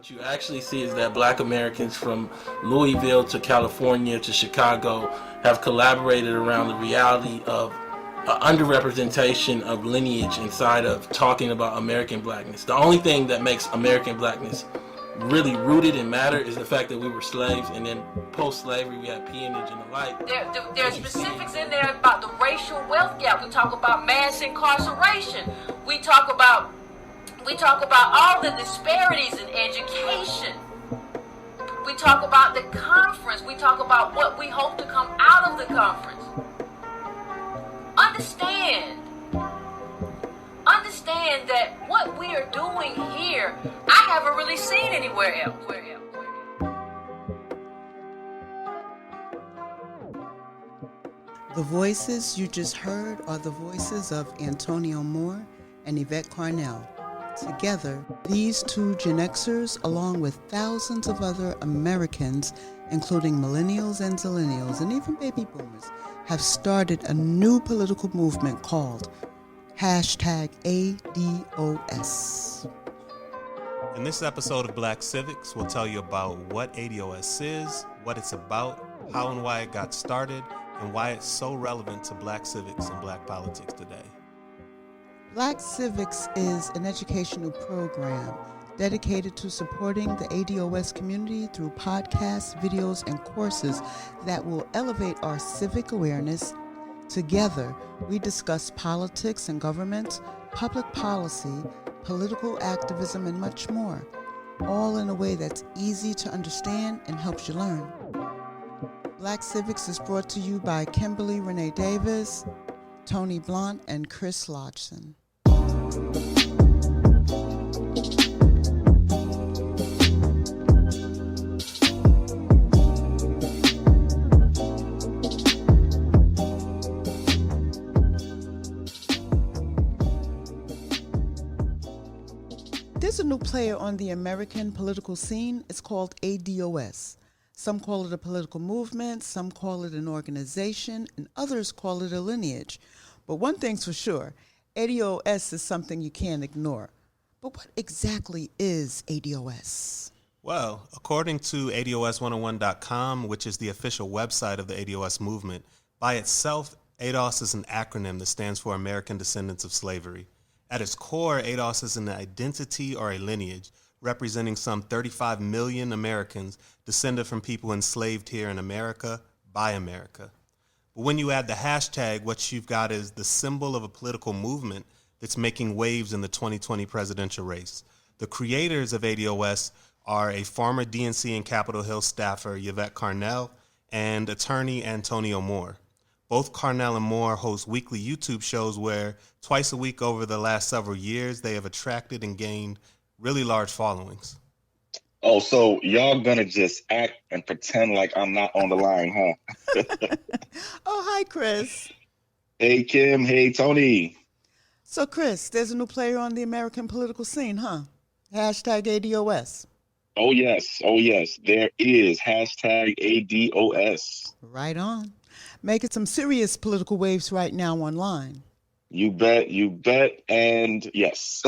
What you actually see is that Black Americans from Louisville to California to Chicago have collaborated around the reality of underrepresentation of lineage inside of talking about American Blackness. The only thing that makes American Blackness really rooted and matter is the fact that we were slaves, and then post-slavery we had peonage and the like. There's specifics in there about the racial wealth gap. We talk about mass incarceration. We talk about all the disparities in education. We talk about the conference. We talk about what we hope to come out of the conference. Understand that what we are doing here, I haven't really seen anywhere else. The voices you just heard are the voices of Antonio Moore and Yvette Carnell. Together, these two Gen Xers, along with thousands of other Americans, including millennials and zillennials, and even baby boomers, have started a new political movement called #ADOS. In this episode of Black Civics, we'll tell you about what ADOS is, what it's about, how and why it got started, and why it's so relevant to Black civics and Black politics today. Black Civics is an educational program dedicated to supporting the ADOS community through podcasts, videos, and courses that will elevate our civic awareness. Together, we discuss politics and government, public policy, political activism, and much more, all in a way that's easy to understand and helps you learn. Black Civics is brought to you by Kimberly Renee Davis, Tony Blunt, and Chris Lodgson. There's a new player on the American political scene. It's called ADOS. Some call it a political movement, some call it an organization, and others call it a lineage. But one thing's for sure, ADOS is something you can't ignore. But what exactly is ADOS? Well, according to ADOS101.com, which is the official website of the ADOS movement, by itself, ADOS is an acronym that stands for American Descendants of Slavery. At its core, ADOS is an identity or a lineage representing some 35 million Americans descended from people enslaved here in America by America. But when you add the hashtag, what you've got is the symbol of a political movement that's making waves in the 2020 presidential race. The creators of ADOS are a former DNC and Capitol Hill staffer, Yvette Carnell, and attorney Antonio Moore. Both Carnell and Moore host weekly YouTube shows where twice a week over the last several years, they have attracted and gained really large followings. Oh, so y'all gonna just act and pretend like I'm not on the line, huh? Oh, hi, Chris. Hey, Kim. Hey, Tony. So, Chris, there's a new player on the American political scene, huh? #ADOS. Oh, yes. There is #ADOS. Right on. Making some serious political waves right now online. You bet, and yes.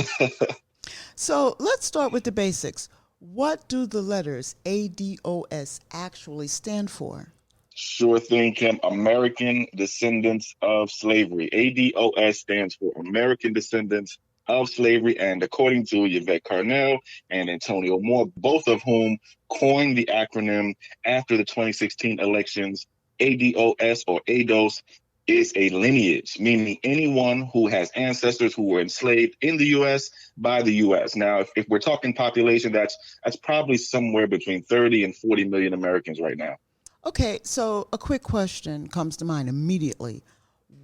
So let's start with the basics. What do the letters ADOS actually stand for? Sure thing, Kim. American Descendants of Slavery. ADOS stands for American Descendants of Slavery, and according to Yvette Carnell and Antonio Moore, both of whom coined the acronym after the 2016 elections, ADOS or ADOS is a lineage, meaning anyone who has ancestors who were enslaved in the U.S. by the U.S. Now, if we're talking population, that's probably somewhere between 30 and 40 million Americans right now. Okay, so a quick question comes to mind immediately.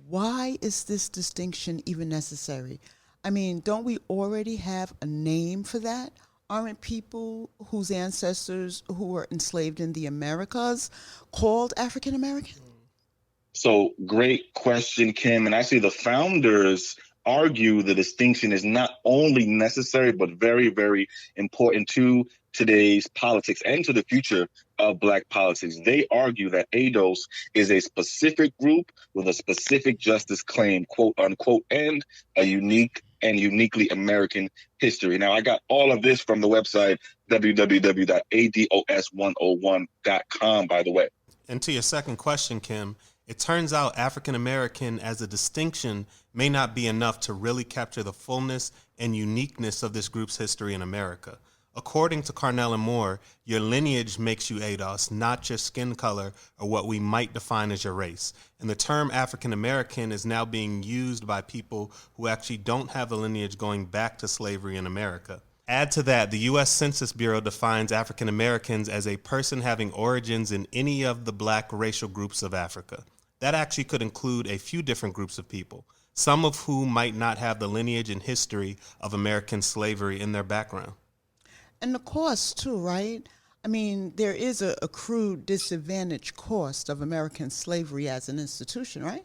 Why is this distinction even necessary? I mean, don't we already have a name for that? Aren't people whose ancestors who were enslaved in the Americas called African American? So great question, Kim. And actually the founders argue the distinction is not only necessary, but very, very important to today's politics and to the future of Black politics. They argue that ADOS is a specific group with a specific justice claim, quote unquote, and a unique and uniquely American history. Now, I got all of this from the website www.ados101.com, by the way. And to your second question, Kim, it turns out African American as a distinction may not be enough to really capture the fullness and uniqueness of this group's history in America. According to Carnell and Moore, your lineage makes you ADOS, not your skin color or what we might define as your race. And the term African American is now being used by people who actually don't have a lineage going back to slavery in America. Add to that, the U.S. Census Bureau defines African Americans as a person having origins in any of the black racial groups of Africa. That actually could include a few different groups of people, some of whom might not have the lineage and history of American slavery in their background. And the cost too, right? I mean, there is a accrued disadvantage cost of American slavery as an institution, right?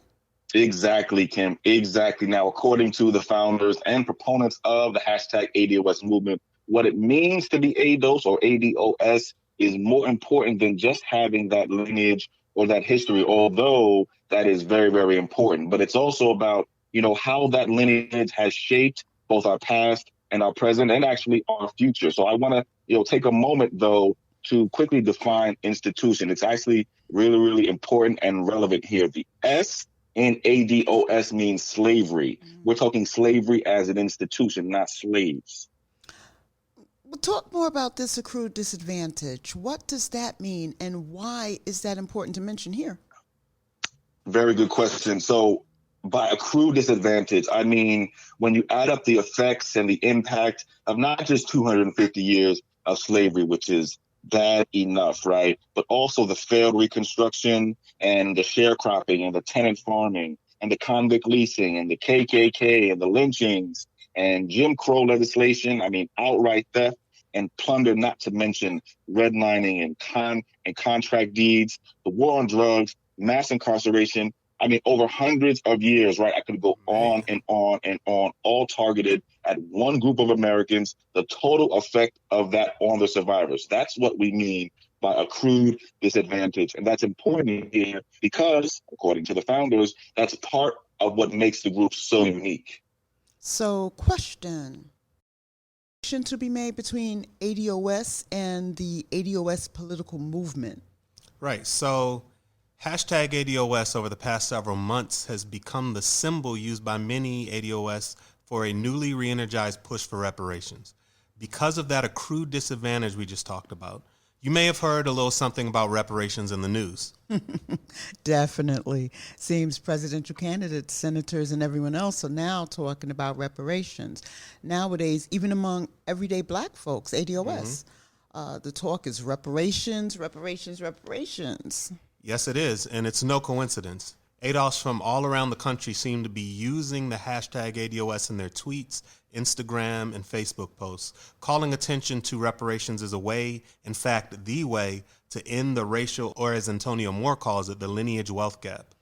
Exactly, Kim. Exactly. Now, according to the founders and proponents of the hashtag ADOS movement, what it means to be ADOS or ADOS is more important than just having that lineage or that history, although that is very, very important. But it's also about, how that lineage has shaped both our past and our present and actually our future. So I want to, take a moment, though, to quickly define institution. It's actually really, really important and relevant here. The S in ADOS means slavery. We're talking slavery as an institution, not slaves. Well, talk more about this accrued disadvantage. What does that mean, and why is that important to mention here? Very good question. So by accrued disadvantage, I mean when you add up the effects and the impact of not just 250 years of slavery, which is bad enough, right? But also the failed Reconstruction and the sharecropping and the tenant farming and the convict leasing and the KKK and the lynchings and Jim Crow legislation. I mean, outright theft and plunder, not to mention redlining and contract deeds, the war on drugs, mass incarceration. I mean, over hundreds of years, right? I could go on and on and on, all targeted at one group of Americans, the total effect of that on the survivors. That's what we mean by accrued disadvantage. And that's important here because, according to the founders, that's part of what makes the group so unique. So, question to be made between ADOS and the ADOS political movement. Right. So hashtag ADOS over the past several months has become the symbol used by many ADOS for a newly re-energized push for reparations. Because of that accrued disadvantage we just talked about, you may have heard a little something about reparations in the news. Definitely. Seems presidential candidates, senators, and everyone else are now talking about reparations. Nowadays, even among everyday black folks, ADOS, the talk is reparations, reparations, reparations. Yes, it is, and it's no coincidence. ADOS from all around the country seem to be using the hashtag ADOS in their tweets, Instagram, and Facebook posts, calling attention to reparations as a way, in fact, the way, to end the racial, or as Antonio Moore calls it, the lineage wealth gap.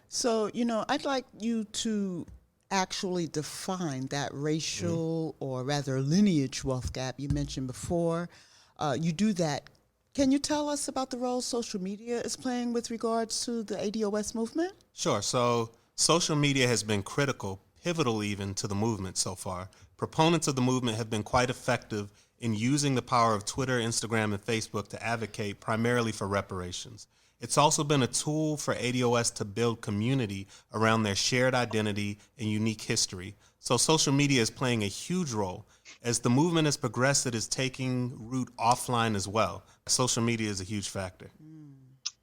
So, I'd like you to actually define that racial or rather lineage wealth gap you mentioned before. You do that. Can you tell us about the role social media is playing with regards to the ADOS movement? Sure. So social media has been critical, pivotal even, to the movement so far. Proponents of the movement have been quite effective in using the power of Twitter, Instagram, and Facebook to advocate primarily for reparations. It's also been a tool for ADOS to build community around their shared identity and unique history. So social media is playing a huge role. As the movement has progressed, it is taking root offline as well. Social media is a huge factor.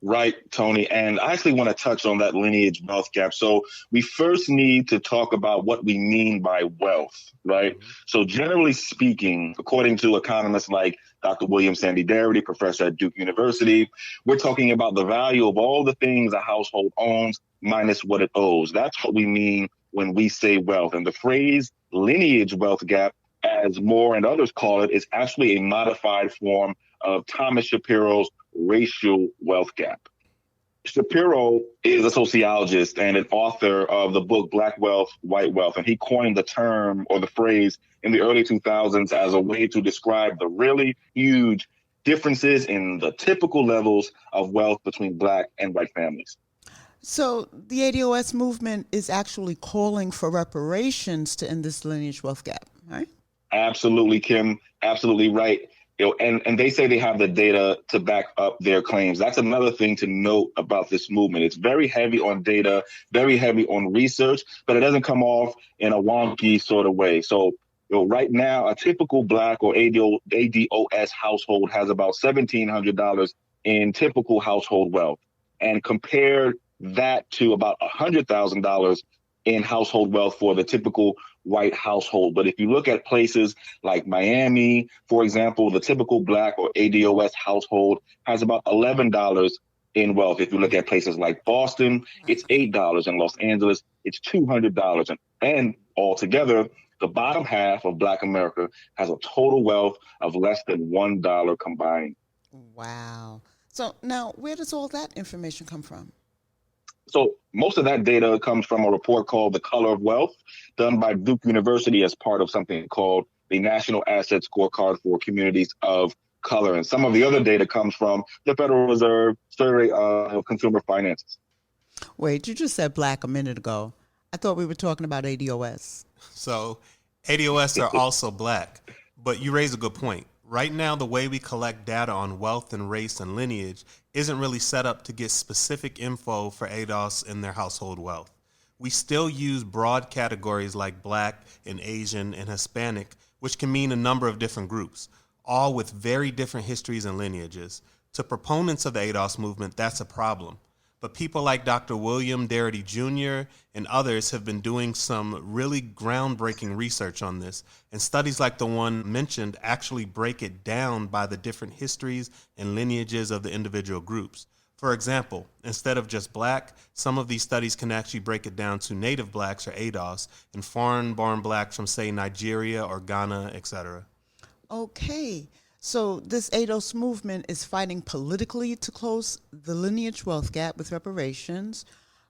Right, Tony. And I actually want to touch on that lineage wealth gap. So we first need to talk about what we mean by wealth, right? So generally speaking, according to economists like Dr. William Sandy Darity, professor at Duke University, we're talking about the value of all the things a household owns minus what it owes. That's what we mean when we say wealth. And the phrase lineage wealth gap, as Moore and others call it, is actually a modified form of Thomas Shapiro's racial wealth gap. Shapiro is a sociologist and an author of the book Black Wealth, White Wealth, and he coined the term or the phrase in the early 2000s as a way to describe the really huge differences in the typical levels of wealth between black and white families. So the ADOS movement is actually calling for reparations to end this lineage wealth gap, right? Absolutely, Kim. Absolutely right. And they say they have the data to back up their claims. That's another thing to note about this movement. It's very heavy on data, very heavy on research, but it doesn't come off in a wonky sort of way. So right now, a typical Black or ADOS household has about $1,700 in typical household wealth, and compare that to about $100,000 in household wealth for the typical white household. But if you look at places like Miami, for example, the typical Black or ADOS household has about $11 in wealth. If you look at places like Boston, it's $8. In Los Angeles, it's $200. And altogether, the bottom half of Black America has a total wealth of less than $1 combined. Wow. So now, where does all that information come from? So most of that data comes from a report called The Color of Wealth, done by Duke University as part of something called the National Asset Scorecard for Communities of Color. And some of the other data comes from the Federal Reserve Survey of Consumer Finances. Wait, you just said Black a minute ago. I thought we were talking about ADOS. So ADOS are also Black, but you raise a good point. Right now, the way we collect data on wealth and race and lineage isn't really set up to get specific info for ADOS and their household wealth. We still use broad categories like Black and Asian and Hispanic, which can mean a number of different groups, all with very different histories and lineages. To proponents of the ADOS movement, that's a problem. But people like Dr. William Darity Jr. and others have been doing some really groundbreaking research on this, and studies like the one mentioned actually break it down by the different histories and lineages of the individual groups. For example, instead of just Black, some of these studies can actually break it down to Native Blacks or ADOS and foreign-born Blacks from, say, Nigeria or Ghana, etc. Okay. So this ADOS movement is fighting politically to close the lineage wealth gap with reparations.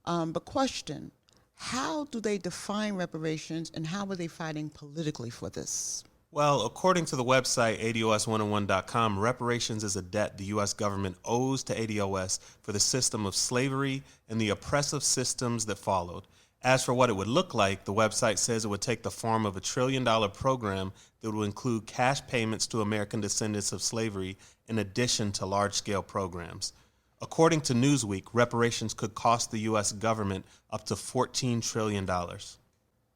But question, how do they define reparations and how are they fighting politically for this? Well, according to the website ADOS101.com, reparations is a debt the U.S. government owes to ADOS for the system of slavery and the oppressive systems that followed. As for what it would look like, the website says it would take the form of $1 trillion program that would include cash payments to American descendants of slavery in addition to large-scale programs. According to Newsweek, reparations could cost the U.S. government up to $14 trillion.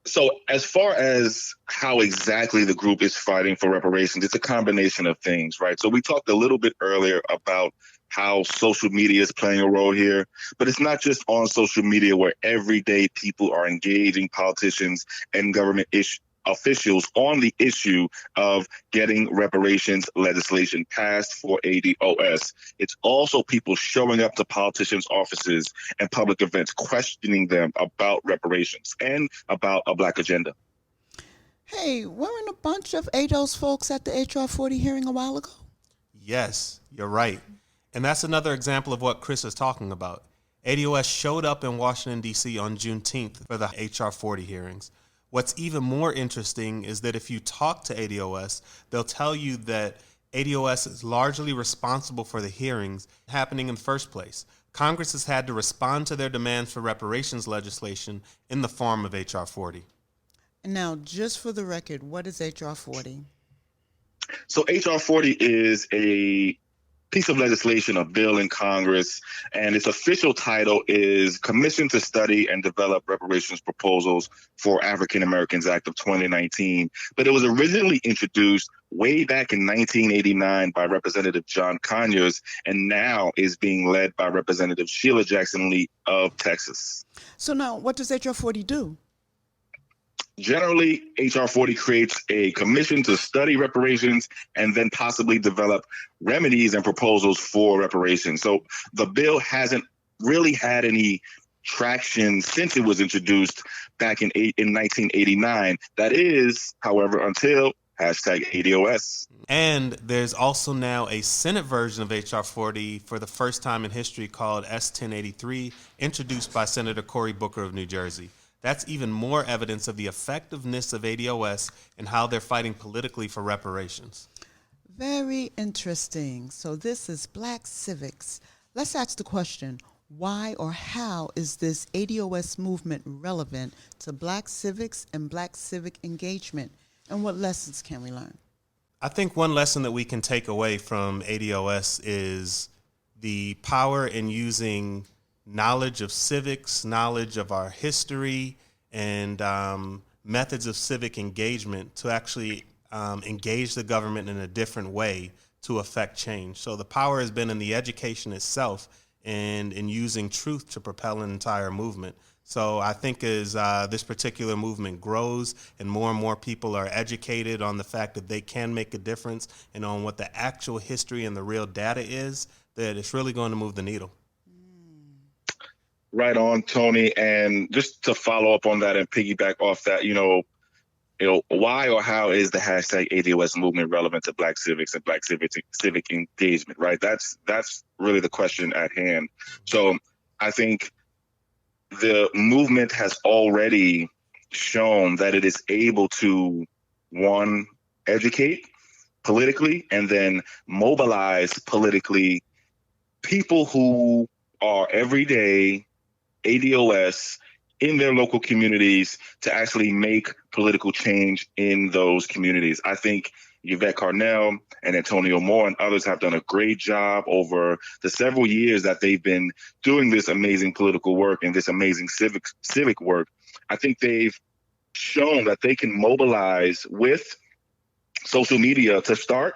So as far as how exactly the group is fighting for reparations, it's a combination of things, right? So we talked a little bit earlier about how social media is playing a role here, but it's not just on social media where everyday people are engaging politicians and government officials on the issue of getting reparations legislation passed for ADOS. It's also people showing up to politicians' offices and public events, questioning them about reparations and about a Black agenda. Hey, weren't a bunch of ADOS folks at the HR 40 hearing a while ago? Yes, you're right. And that's another example of what Chris is talking about. ADOS showed up in Washington, D.C. on Juneteenth for the HR 40 hearings. What's even more interesting is that if you talk to ADOS, they'll tell you that ADOS is largely responsible for the hearings happening in the first place. Congress has had to respond to their demands for reparations legislation in the form of HR 40. Now, just for the record, what is HR 40? So HR 40 is a piece of legislation, a bill in Congress, and its official title is Commission to Study and Develop Reparations Proposals for African Americans Act of 2019. But it was originally introduced way back in 1989 by Representative John Conyers, and now is being led by Representative Sheila Jackson Lee of Texas. So now, what does HR 40 do? Generally, HR 40 creates a commission to study reparations and then possibly develop remedies and proposals for reparations. So the bill hasn't really had any traction since it was introduced back in 1989. That is, however, until #ADOS. And there's also now a Senate version of HR 40 for the first time in history called S-1083, introduced by Senator Cory Booker of New Jersey. That's even more evidence of the effectiveness of ADOS and how they're fighting politically for reparations. Very interesting. So this is Black Civics. Let's ask the question, why or how is this ADOS movement relevant to Black civics and Black civic engagement? And what lessons can we learn? I think one lesson that we can take away from ADOS is the power in using knowledge of civics, knowledge of our history, and methods of civic engagement to actually engage the government in a different way to affect change. So the power has been in the education itself and in using truth to propel an entire movement. So I think as this particular movement grows and more people are educated on the fact that they can make a difference and on what the actual history and the real data is, that it's really going to move the needle. Right on, Tony. And just to follow up on that and piggyback off that, why or how is the hashtag ADOS movement relevant to Black civics and Black civic engagement, right? That's really the question at hand. So I think the movement has already shown that it is able to, one, educate politically and then mobilize politically people who are everyday ADOS in their local communities to actually make political change in those communities. I think Yvette Carnell and Antonio Moore and others have done a great job over the several years that they've been doing this amazing political work and this amazing civic work. I think they've shown that they can mobilize with social media to start.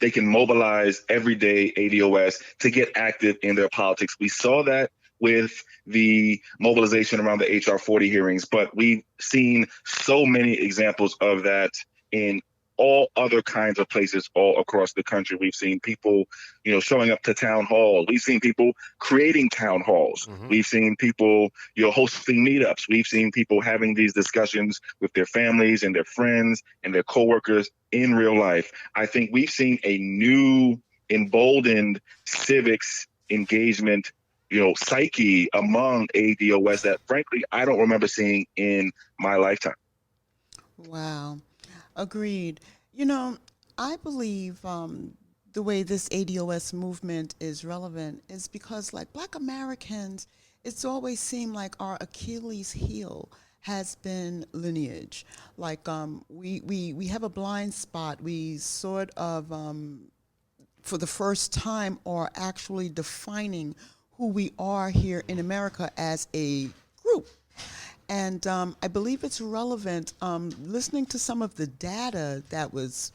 They can mobilize everyday ADOS to get active in their politics. We saw that with the mobilization around the HR 40 hearings, but we've seen so many examples of that in all other kinds of places all across the country. We've seen people, showing up to town halls. We've seen people creating town halls. Mm-hmm. We've seen people, hosting meetups. We've seen people having these discussions with their families and their friends and their coworkers in real life. I think we've seen a new emboldened civics engagement psyche among ADOS that, frankly, I don't remember seeing in my lifetime. Wow. Agreed. I believe the way this ADOS movement is relevant is because, like Black Americans, it's always seemed like our Achilles heel has been lineage. Like we have a blind spot. We sort of, for the first time, are actually defining who we are here in America as a group. And I believe it's relevant, listening to some of the data that was,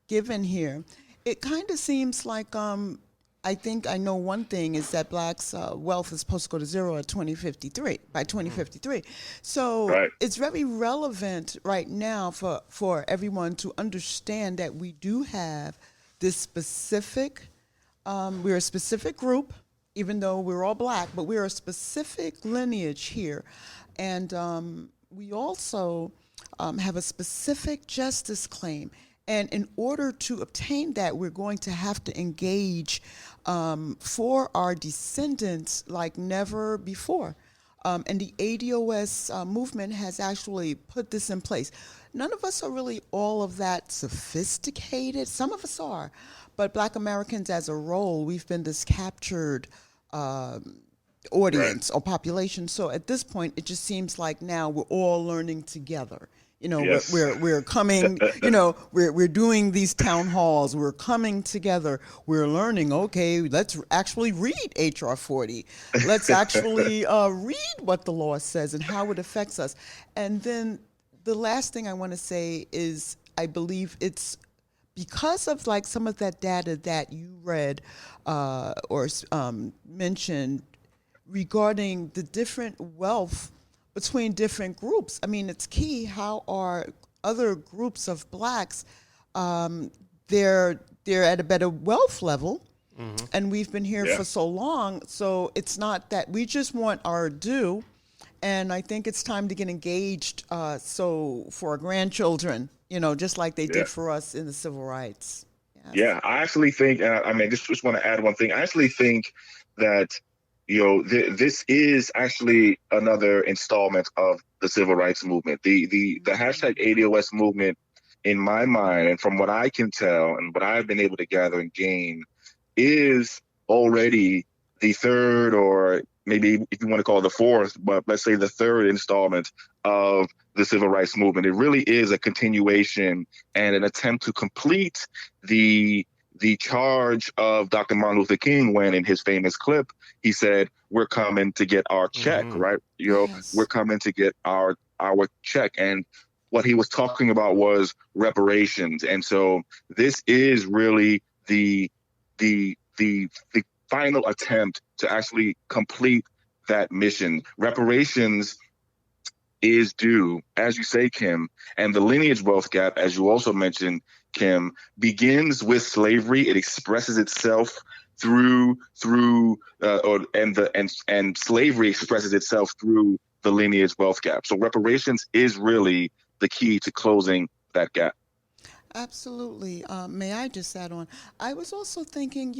given here. It kind of seems like, I think I know one thing is that Blacks' wealth is supposed to go to zero by 2053. So right. It's very relevant right now for everyone to understand that we do have this specific, we're a specific group, even though we're all Black, but we're a specific lineage here. And we also have a specific justice claim. And in order to obtain that, we're going to have to engage for our descendants like never before. And the ADOS movement has actually put this in place. None of us are really all of that sophisticated. Some of us are. But Black Americans as a role, we've been this captured audience or population. So at this point, it just seems like now we're all learning together. Yes. We're coming, we're doing these town halls. We're coming together. We're learning, okay, let's actually read HR 40. Let's actually read what the law says and how it affects us. And then the last thing I want to say is I believe it's because of like some of that data that you read or mentioned regarding the different wealth between different groups. I mean, it's key how are other groups of Blacks, they're at a better wealth level, mm-hmm. and we've been here for so long, so it's not that we just want our due, and I think it's time to get engaged so for our grandchildren, just like they did for us in the civil rights. Yes. Yeah, I actually think, just want to add one thing. I actually think that this is actually another installment of the civil rights movement. The hashtag ADOS movement, in my mind, and from what I can tell and what I've been able to gather and gain, is already the third, or maybe if you want to call it the fourth, but let's say the third installment of the civil rights movement. It really is a continuation and an attempt to complete the charge of Dr. Martin Luther King when, in his famous clip, he said, "We're coming to get our check," right? Yes. We're coming to get our check. And what he was talking about was reparations. And so this is really the final attempt to actually complete that mission. Reparations is due, as you say, Kim, and the lineage wealth gap, as you also mentioned, Kim, begins with slavery. It expresses itself through slavery expresses itself through the lineage wealth gap. So reparations is really the key to closing that gap. Absolutely. May I just add on? I was also thinking,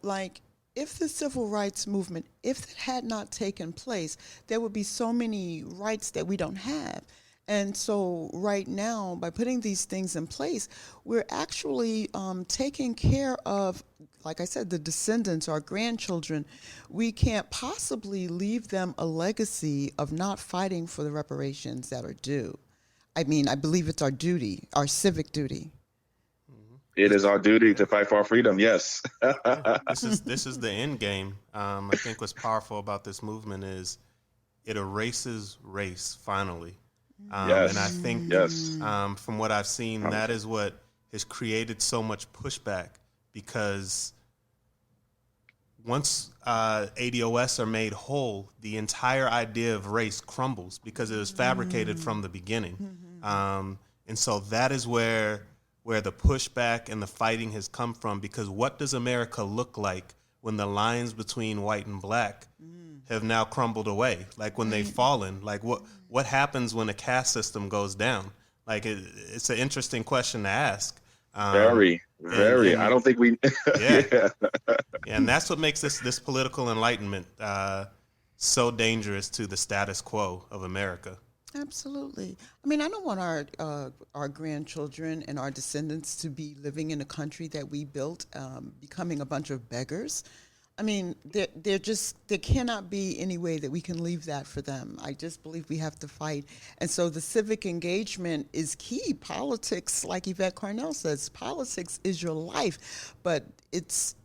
like, if the civil rights movement, if it had not taken place, there would be so many rights that we don't have. And so right now, by putting these things in place, we're actually taking care of, like I said, the descendants, our grandchildren. We can't possibly leave them a legacy of not fighting for the reparations that are due. I mean, I believe it's our duty, our civic duty. It is our duty to fight for our freedom. Yes. This is the end game. I think what's powerful about this movement is it erases race finally. Yes. And I think from what I've seen, that is what has created so much pushback, because once ADOS are made whole, the entire idea of race crumbles because it was fabricated from the beginning. And so that is where the pushback and the fighting has come from, because what does America look like when the lines between white and black have now crumbled away? Like when they've fallen, like what happens when a caste system goes down? Like it's an interesting question to ask. Very. And I don't think we. Yeah. And that's what makes this political enlightenment so dangerous to the status quo of America. Absolutely. I mean, I don't want our grandchildren and our descendants to be living in a country that we built, becoming a bunch of beggars. I mean, there cannot be any way that we can leave that for them. I just believe we have to fight. And so the civic engagement is key. Politics, like Yvette Carnell says, politics is your life, but it's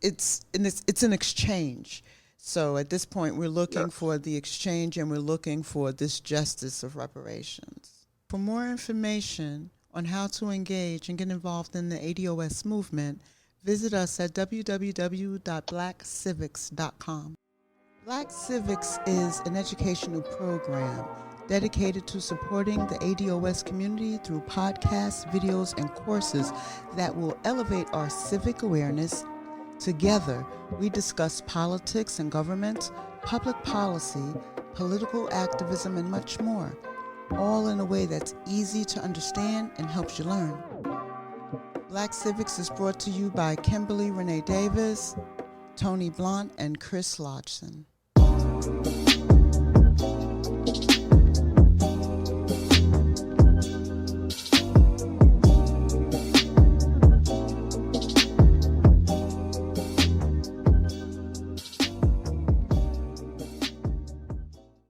an exchange. So at this point, we're looking for the exchange, and we're looking for this justice of reparations. For more information on how to engage and get involved in the ADOS movement, visit us at www.blackcivics.com. Black Civics is an educational program dedicated to supporting the ADOS community through podcasts, videos, and courses that will elevate our civic awareness. Together, we discuss politics and government, public policy, political activism, and much more, all in a way that's easy to understand and helps you learn. Black Civics is brought to you by Kimberly Renee Davis, Tony Blunt, and Chris Lodgson.